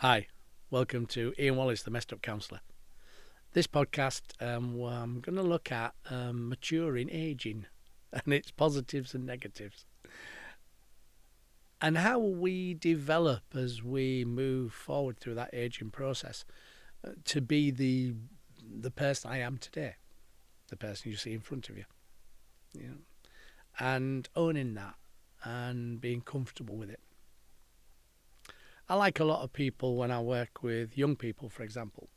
Hi, welcome to Ian Wallace, the Messed Up Counsellor. This podcast, I'm going to look at maturing, aging, and its positives and negatives, and how we develop as we move forward through that aging process to be the person I am today, the person you see in front of you, you know, and owning that and being comfortable with it. I like a lot of people when I work with young people, for example,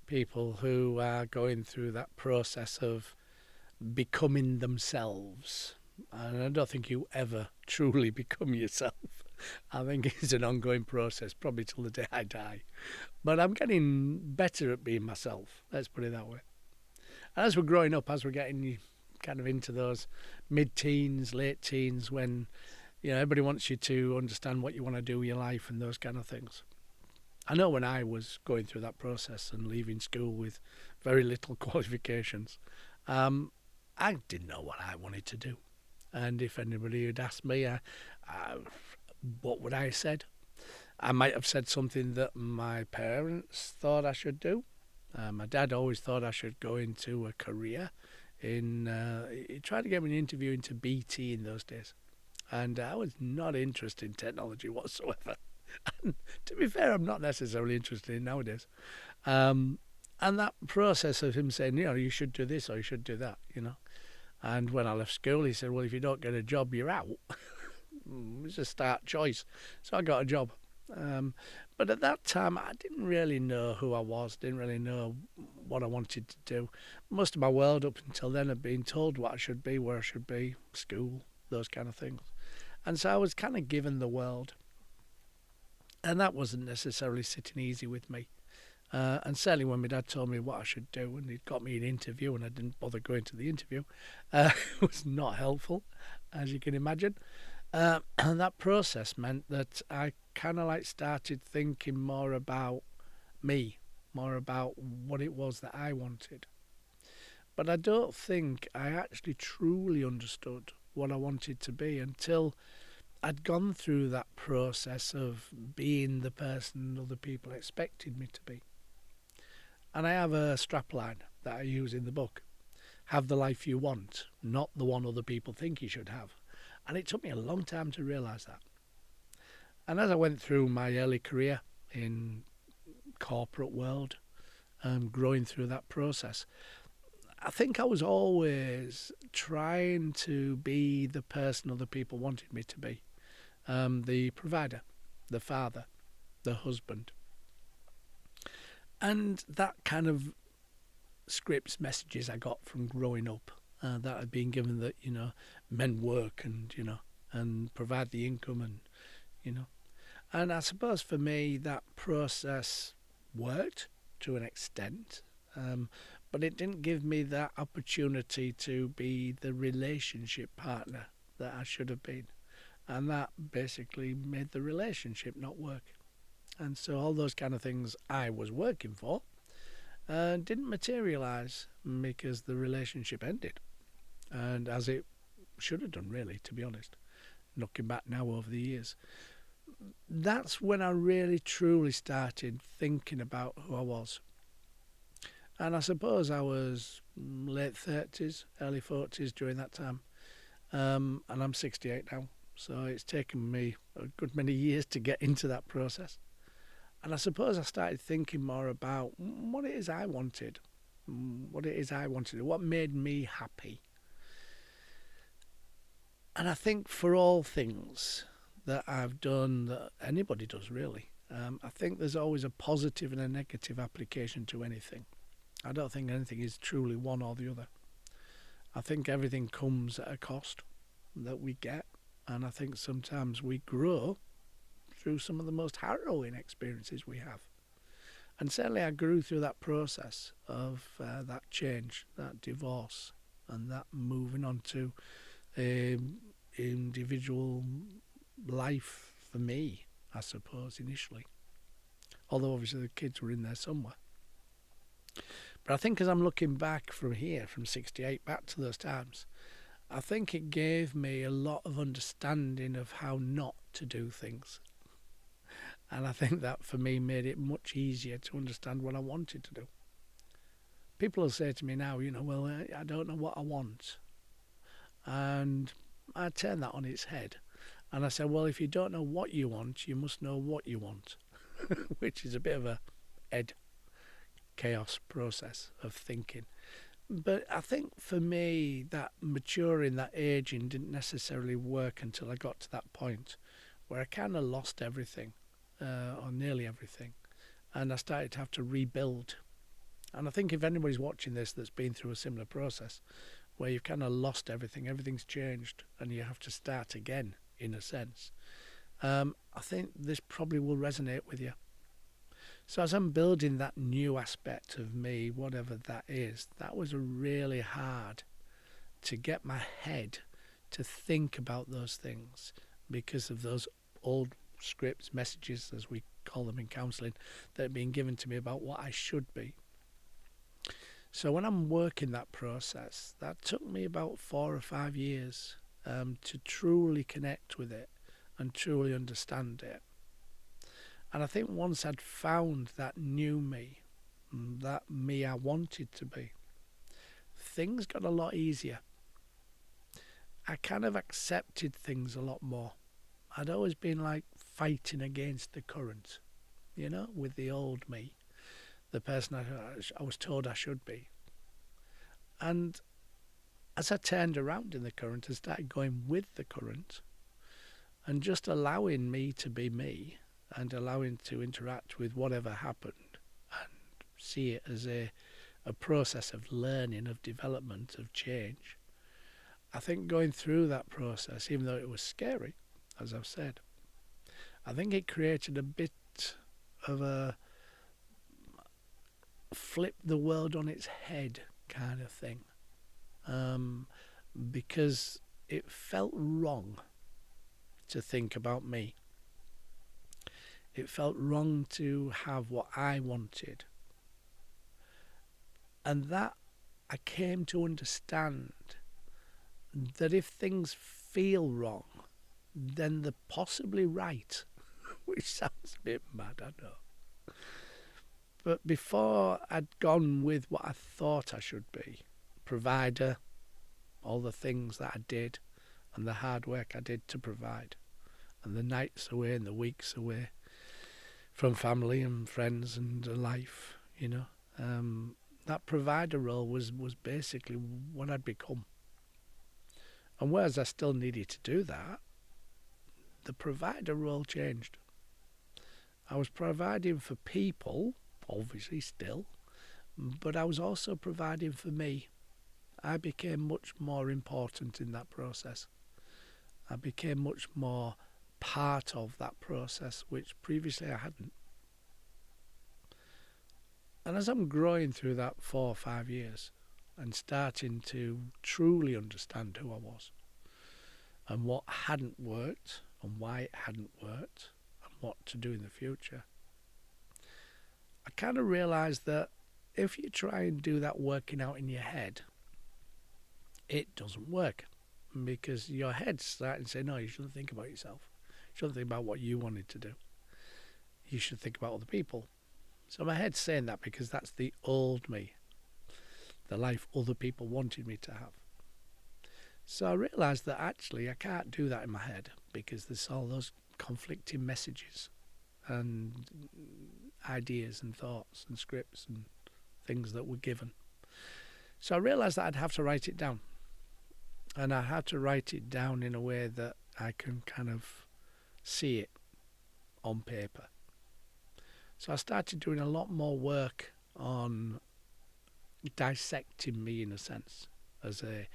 people who are going through that process of becoming themselves. And I don't think you ever truly become yourself. I think it's an ongoing process, probably till the day I die. But I'm getting better at being myself, let's put it that way. And as we're growing up, as we're getting kind of into those mid-teens, late teens, when everybody wants you to understand what you want to do with your life and those kind of things. I know when I was going through that process and leaving school with very little qualifications, I didn't know what I wanted to do. And if anybody had asked me, what would I have said? I might have said something that my parents thought I should do. My dad always thought I should go into a career he tried to get me an interview into BT in those days. And I was not interested in technology whatsoever. And to be fair, I'm not necessarily interested in nowadays. And that process of him saying, you should do this or you should do that, And when I left school, he said, well, if you don't get a job, you're out. It's a start choice. So I got a job. But at that time, I didn't really know who I was, didn't really know what I wanted to do. Most of my world up until then had been told what I should be, where I should be, school, those kind of things. And so I was kind of given the world. And that wasn't necessarily sitting easy with me. And certainly when my dad told me what I should do and he'd got me an interview and I didn't bother going to the interview, it was not helpful, as you can imagine. And that process meant that I kind of started thinking more about me, more about what it was that I wanted. But I don't think I actually truly understood what I wanted to be until I'd gone through that process of being the person other people expected me to be. And I have a strapline that I use in the book. Have the life you want, not the one other people think you should have. And it took me a long time to realise that. And as I went through my early career in corporate world, growing through that process, I think I was always trying to be the person other people wanted me to be. The provider, the father, the husband. And that kind of scripts, messages I got from growing up, that I'd been given that, men work and provide the income and. And I suppose for me that process worked to an extent, but it didn't give me that opportunity to be the relationship partner that I should have been. And that basically made the relationship not work. And so all those kind of things I was working for didn't materialise because the relationship ended. And as it should have done, really, to be honest, looking back now over the years. That's when I really truly started thinking about who I was. And I suppose I was late 30s, early 40s during that time. And I'm 68 now. So it's taken me a good many years to get into that process. And I suppose I started thinking more about what it is I wanted. What made me happy. And I think for all things that I've done, that anybody does really, I think there's always a positive and a negative application to anything. I don't think anything is truly one or the other. I think everything comes at a cost that we get, and I think sometimes we grow through some of the most harrowing experiences we have. And certainly I grew through that process of that change, that divorce, and that moving on to individual life for me, I suppose, initially. Although obviously the kids were in there somewhere. But I think as I'm looking back from here, from 68 back to those times, I think it gave me a lot of understanding of how not to do things. And I think that for me made it much easier to understand what I wanted to do. People will say to me now, well, I don't know what I want. And I turn that on its head. And I say, well, if you don't know what you want, you must know what you want, which is a bit of a ed chaos process of thinking. But I think for me, that maturing, that aging didn't necessarily work until I got to that point where I kind of lost everything, or nearly everything. And I started to have to rebuild. And I think if anybody's watching this that's been through a similar process, where you've kind of lost everything, everything's changed, and you have to start again, in a sense, I think this probably will resonate with you. So as I'm building that new aspect of me, whatever that is, that was really hard to get my head to think about those things because of those old scripts, messages, as we call them in counselling, that have been given to me about what I should be. So when I'm working that process, that took me about 4 or 5 years to truly connect with it and truly understand it. And I think once I'd found that new me, that me I wanted to be, things got a lot easier. I kind of accepted things a lot more. I'd always been like fighting against the current, with the old me, the person I was told I should be. And as I turned around in the current and started going with the current and just allowing me to be me and allowing to interact with whatever happened and see it as a process of learning, of development, of change, I think going through that process, even though it was scary, as I've said, I think it created a bit of a flip the world on its head kind of thing, because it felt wrong to think about me. It felt wrong to have what I wanted. And that I came to understand that if things feel wrong, then they're possibly right, which sounds a bit mad, I know. But before I'd gone with what I thought I should be, provider, all the things that I did and the hard work I did to provide, and the nights away and the weeks away from family and friends and life, that provider role was basically what I'd become. And whereas I still needed to do that, the provider role changed. I was providing for people, obviously still, but I was also providing for me. I became much more important in that process. I became much more part of that process, which previously I hadn't. And as I'm growing through that 4 or 5 years and starting to truly understand who I was and what hadn't worked and why it hadn't worked and what to do in the future, I kind of realised that if you try and do that working out in your head, it doesn't work, because your head's starting to say, no, you shouldn't think about yourself. You shouldn't think about what you wanted to do. You should think about other people. So my head's saying that because that's the old me, the life other people wanted me to have. So I realised that actually I can't do that in my head because there's all those conflicting messages and ideas and thoughts and scripts and things that were given. So I realised that I'd have to write it down. And I had to write it down in a way that I can kind of see it on paper. So I started doing a lot more work on dissecting me, in a sense, as a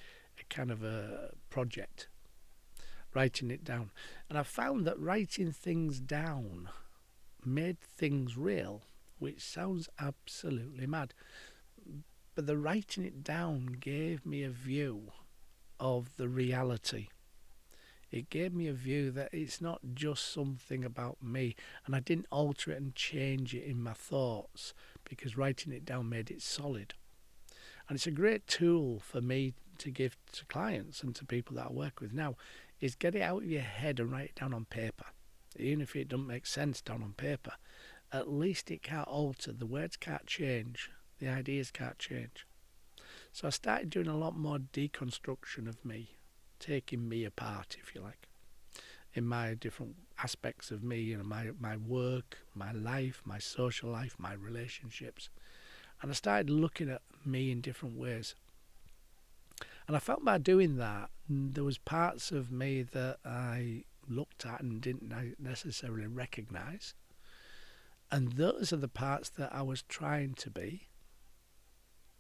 kind of a project, writing it down. And I found that writing things down made things real, which sounds absolutely mad. But the writing it down gave me a view of the reality. It gave me a view that it's not just something about me, and I didn't alter it and change it in my thoughts because writing it down made it solid. And it's a great tool for me to give to clients and to people that I work with now, is get it out of your head and write it down on paper. even if it doesn't make sense down on paper, at least it can't alter. The words can't change. The ideas can't change. So I started doing a lot more deconstruction of me, taking me apart, if you like, in my different aspects of me, you know, my work, my life, my social life, my relationships. And I started looking at me in different ways. And I felt by doing that, there was parts of me that I looked at and didn't necessarily recognise. And those are the parts that I was trying to be.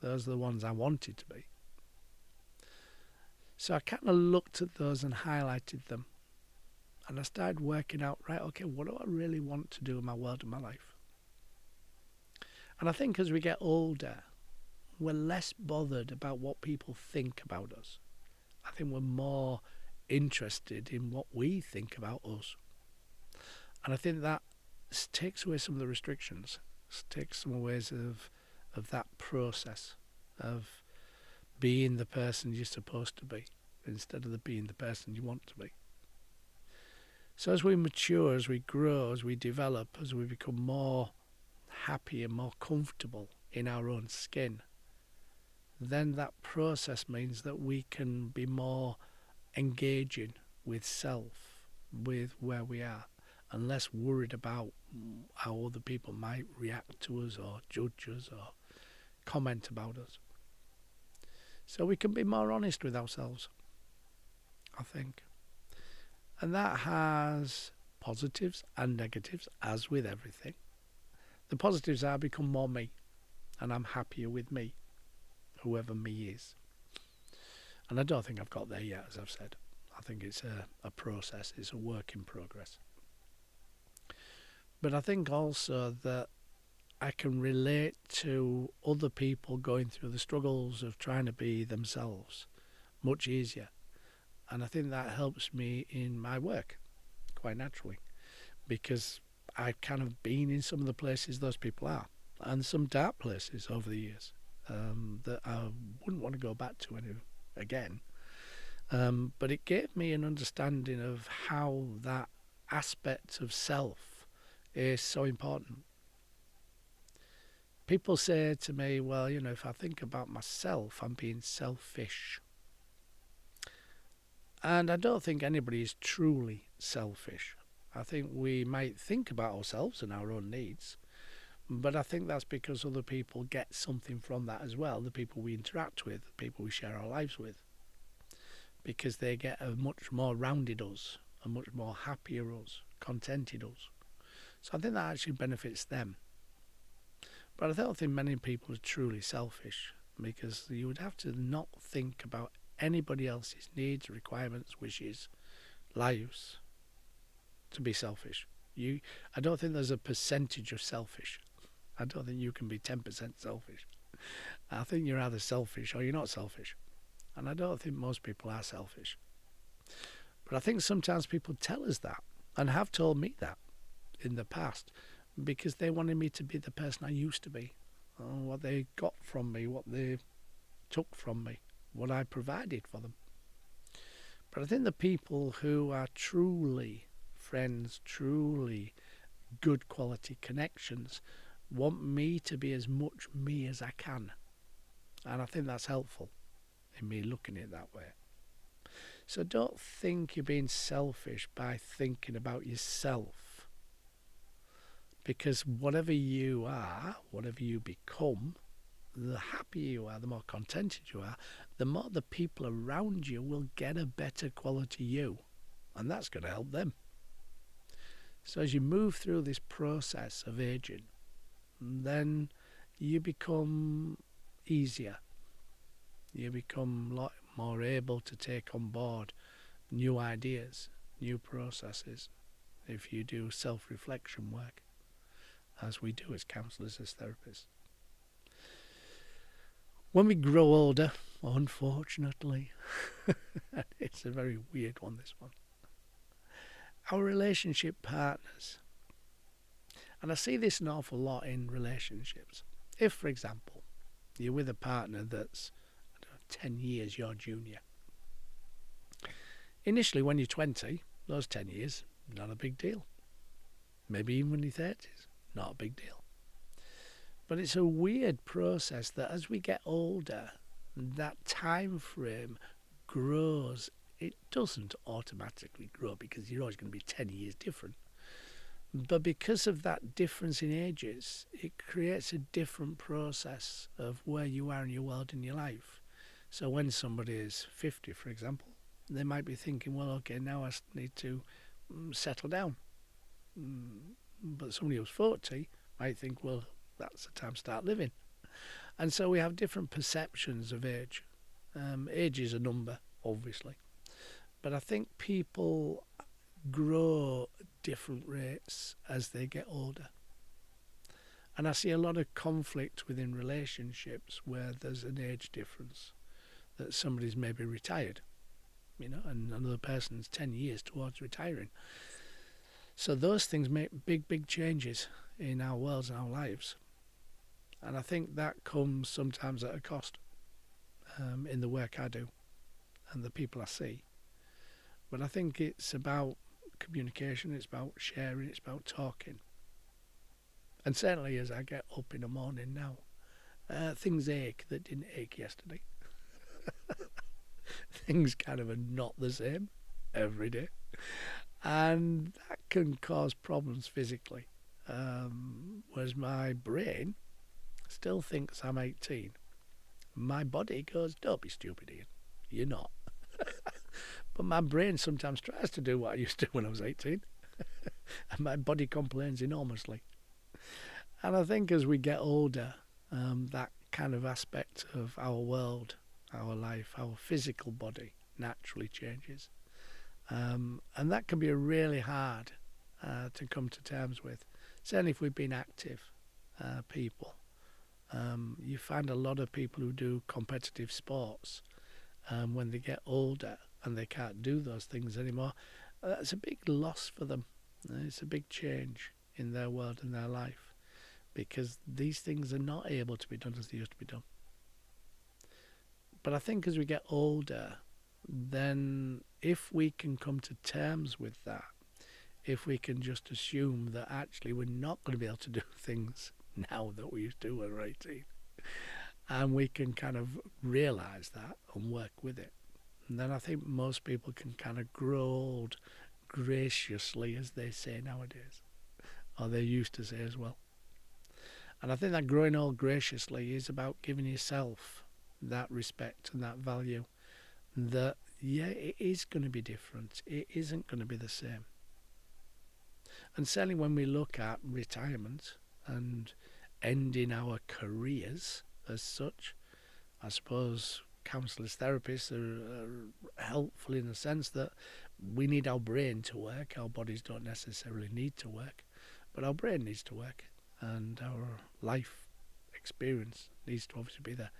Those are the ones I wanted to be. So I kind of looked at those and highlighted them. And I started working out, right, okay, what do I really want to do in my world and my life? And I think as we get older, we're less bothered about what people think about us. I think we're more interested in what we think about us. And I think that takes away some of the restrictions, takes some ways of that process of being the person you're supposed to be instead of being the person you want to be. So as we mature, as we grow, as we develop, as we become more happy and more comfortable in our own skin, then that process means that we can be more engaging with self, with where we are, and less worried about how other people might react to us or judge us or comment about us. So we can be more honest with ourselves, I think. And that has positives and negatives, as with everything. The positives are I become more me, and I'm happier with me, whoever me is. And I don't think I've got there yet, as I've said. I think it's a process, it's a work in progress. But I think also that I can relate to other people going through the struggles of trying to be themselves much easier. And I think that helps me in my work quite naturally, because I've kind of been in some of the places those people are, and some dark places over the years that I wouldn't want to go back to again. But it gave me an understanding of how that aspect of self is so important. People say to me, well, you know, if I think about myself, I'm being selfish. And I don't think anybody is truly selfish. I think we might think about ourselves and our own needs, but I think that's because other people get something from that as well, the people we interact with, the people we share our lives with, because they get a much more rounded us, a much more happier us, contented us. So I think that actually benefits them. But I don't think many people are truly selfish, because you would have to not think about anybody else's needs, requirements, wishes, lives to be selfish. I don't think there's a percentage of selfish. I don't think you can be 10% selfish. I think you're either selfish or you're not selfish. And I don't think most people are selfish. But I think sometimes people tell us that, and have told me that in the past, because they wanted me to be the person I used to be, what they got from me, what they took from me, what I provided for them. But I think the people who are truly friends, truly good quality connections, want me to be as much me as I can. And I think that's helpful in me looking at it that way. So don't think you're being selfish by thinking about yourself. Because whatever you are, whatever you become, the happier you are, the more contented you are, the more the people around you will get a better quality you. And that's going to help them. So as you move through this process of aging, then you become easier. You become a lot more able to take on board new ideas, new processes, if you do self-reflection work, as we do as counsellors, as therapists. When we grow older, unfortunately, it's a very weird one, this one, our relationship partners, and I see this an awful lot in relationships. If, for example, you're with a partner that's 10 years your junior, initially when you're 20, those 10 years, not a big deal. maybe even in your 30s. Not a big deal. But it's a weird process that as we get older, that time frame grows. It doesn't automatically grow because you're always going to be 10 years different. But because of that difference in ages, it creates a different process of where you are in your world and your life. So when somebody is 50, for example, they might be thinking, well, okay, now I need to settle down. But somebody who's 40 might think, well, that's the time to start living. And so we have different perceptions of age. Age is a number, obviously. But I think people grow at different rates as they get older. And I see a lot of conflict within relationships where there's an age difference, that somebody's maybe retired, and another person's 10 years towards retiring. So those things make big changes in our worlds and our lives. And I think that comes sometimes at a cost in the work I do and the people I see. But I think it's about communication, it's about sharing, it's about talking. And certainly as I get up in the morning now, things ache that didn't ache yesterday. Things kind of are not the same every day. And that can cause problems physically. Whereas my brain still thinks I'm 18. My body goes, don't be stupid, Ian. You're not. But my brain sometimes tries to do what I used to when I was 18. And my body complains enormously. And I think as we get older, that kind of aspect of our world, our life, our physical body naturally changes. And that can be really hard to come to terms with. Certainly if we've been active people. You find a lot of people who do competitive sports when they get older and they can't do those things anymore. That's a big loss for them. It's a big change in their world and their life because these things are not able to be done as they used to be done. But I think as we get older, then if we can come to terms with that, if we can just assume that actually we're not going to be able to do things now that we used to when we were 18, and we can kind of realise that and work with it, and then I think most people can kind of grow old graciously, as they say nowadays, or they used to say as well. And I think that growing old graciously is about giving yourself that respect and that value that, yeah, it is going to be different. It isn't going to be the same. And certainly when we look at retirement and ending our careers as such, I suppose counsellors, therapists are helpful in the sense that we need our brain to work. Our bodies don't necessarily need to work, but our brain needs to work and our life experience needs to obviously be there.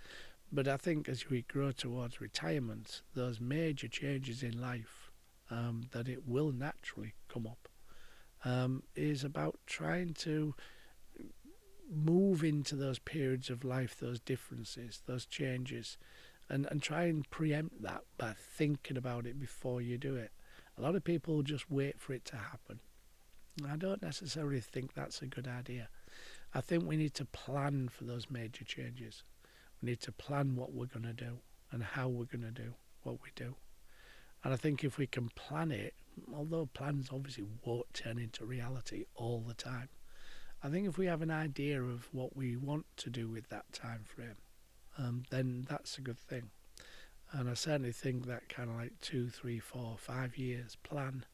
But I think as we grow towards retirement, those major changes in life that it will naturally come up is about trying to move into those periods of life, those differences, those changes, and try and preempt that by thinking about it before you do it. A lot of people just wait for it to happen. I don't necessarily think that's a good idea. I think we need to plan for those major changes. We need to plan what we're going to do and how we're going to do what we do. And I think if we can plan it, although plans obviously won't turn into reality all the time, I think if we have an idea of what we want to do with that time frame, then that's a good thing. And I certainly think that kind of like 2, 3, 4, 5 years plan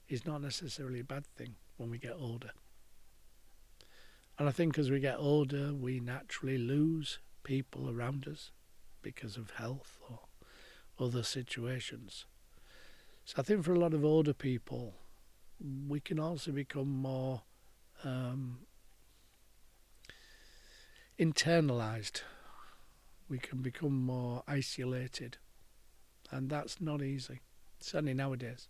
is not necessarily a bad thing when we get older. And I think as we get older, we naturally lose people around us because of health or other situations. So I think for a lot of older people, we can also become more internalized. We can become more isolated, and that's not easy. Certainly nowadays,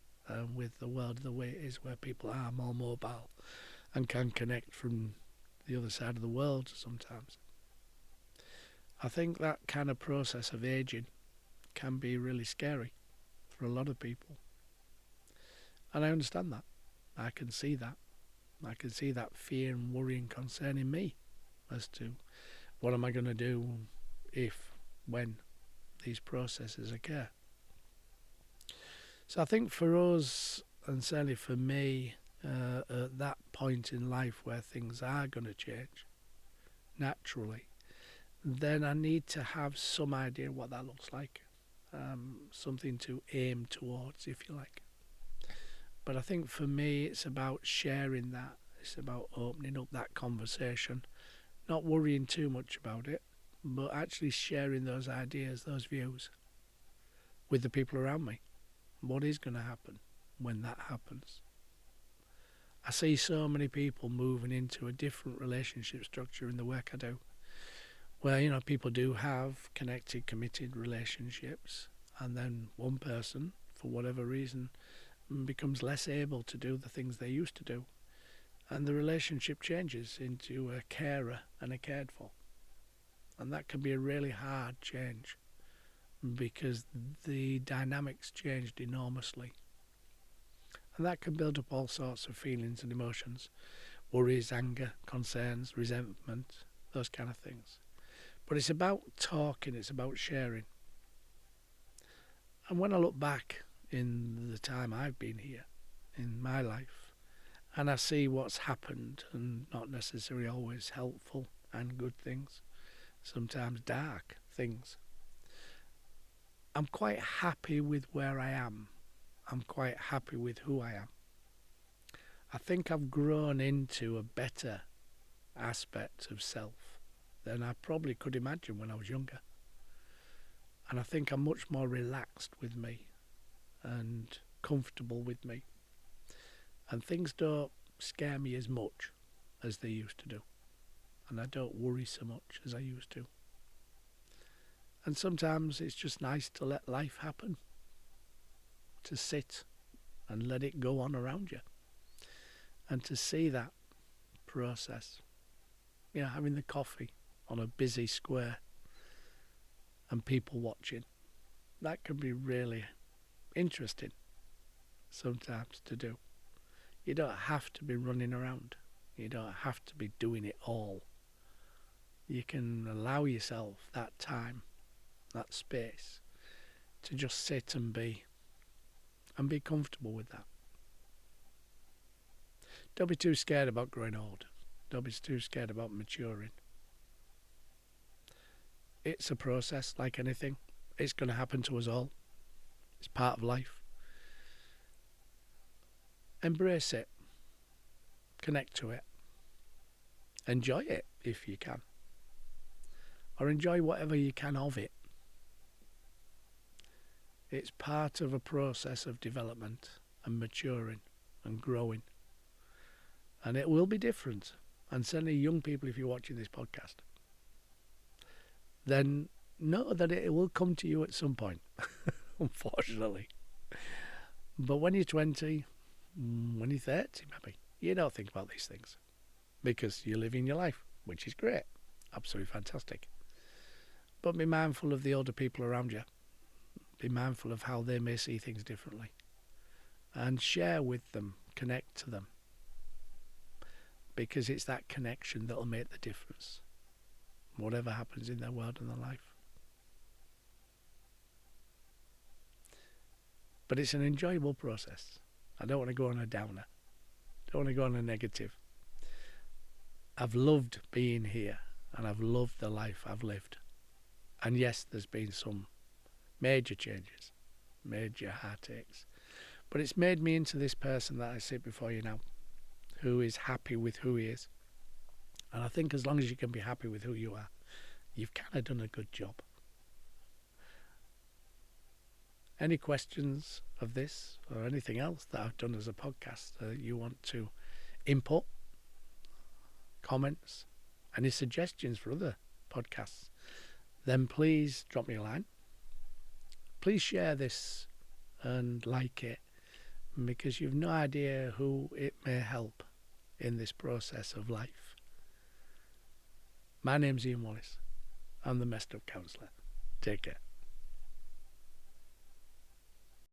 with the world the way it is, where people are more mobile and can connect from the other side of the world sometimes. I think that kind of process of aging can be really scary for a lot of people. And I understand that. I can see that. I can see that fear and worry and concern in me as to what am I going to do if, when these processes occur. So I think for us, and certainly for me, at that point in life where things are going to change naturally, then I need to have some idea what that looks like, something to aim towards, if you like. But I think for me, it's about sharing that. It's about opening up that conversation, not worrying too much about it, but actually sharing those ideas, those views with the people around me. What is going to happen when that happens? I see so many people moving into a different relationship structure in the work I do, where, people do have connected, committed relationships, and then one person, for whatever reason, becomes less able to do the things they used to do, and the relationship changes into a carer and a cared for. And that can be a really hard change because the dynamics changed enormously. And that can build up all sorts of feelings and emotions, worries, anger, concerns, resentment, those kind of things. But it's about talking, it's about sharing. And when I look back in the time I've been here, in my life, and I see what's happened, and not necessarily always helpful and good things, sometimes dark things, I'm quite happy with where I am. I'm quite happy with who I am. I think I've grown into a better aspect of self than I probably could imagine when I was younger. And I think I'm much more relaxed with me and comfortable with me. And things don't scare me as much as they used to do. And I don't worry so much as I used to. And sometimes it's just nice to let life happen, to sit and let it go on around you, and to see that process. Having the coffee on a busy square and people watching, that can be really interesting sometimes to do. You don't have to be running around. You don't have to be doing it all. You can allow yourself that time, that space, to just sit and be comfortable with that. Don't be too scared about growing old. Don't be too scared about maturing. It's a process like anything. It's going to happen to us all. It's part of life. Embrace it. Connect to it. Enjoy it if you can. Or enjoy whatever you can of it. It's part of a process of development and maturing and growing. And it will be different. And certainly young people, if you're watching this podcast, then know that it will come to you at some point, unfortunately. But when you're 20, when you're 30 maybe, you don't think about these things because you're living your life, which is great, absolutely fantastic. But be mindful of the older people around you. Be mindful of how they may see things differently. And share with them, connect to them. Because it's that connection that'll make the difference, whatever happens in their world and their life. But it's an enjoyable process. I don't want to go on a downer. I don't want to go on a negative. I've loved being here, and I've loved the life I've lived. And yes, there's been some major changes, major heartaches. But it's made me into this person that I sit before you now, who is happy with who he is. And I think as long as you can be happy with who you are, you've kind of done a good job. Any questions of this or anything else that I've done as a podcast that you want to input, comments, any suggestions for other podcasts, then please drop me a line. Please share this and like it, because you've no idea who it may help in this process of life. My name's Ian Wallace. I'm the Messed Up Counsellor. Take care.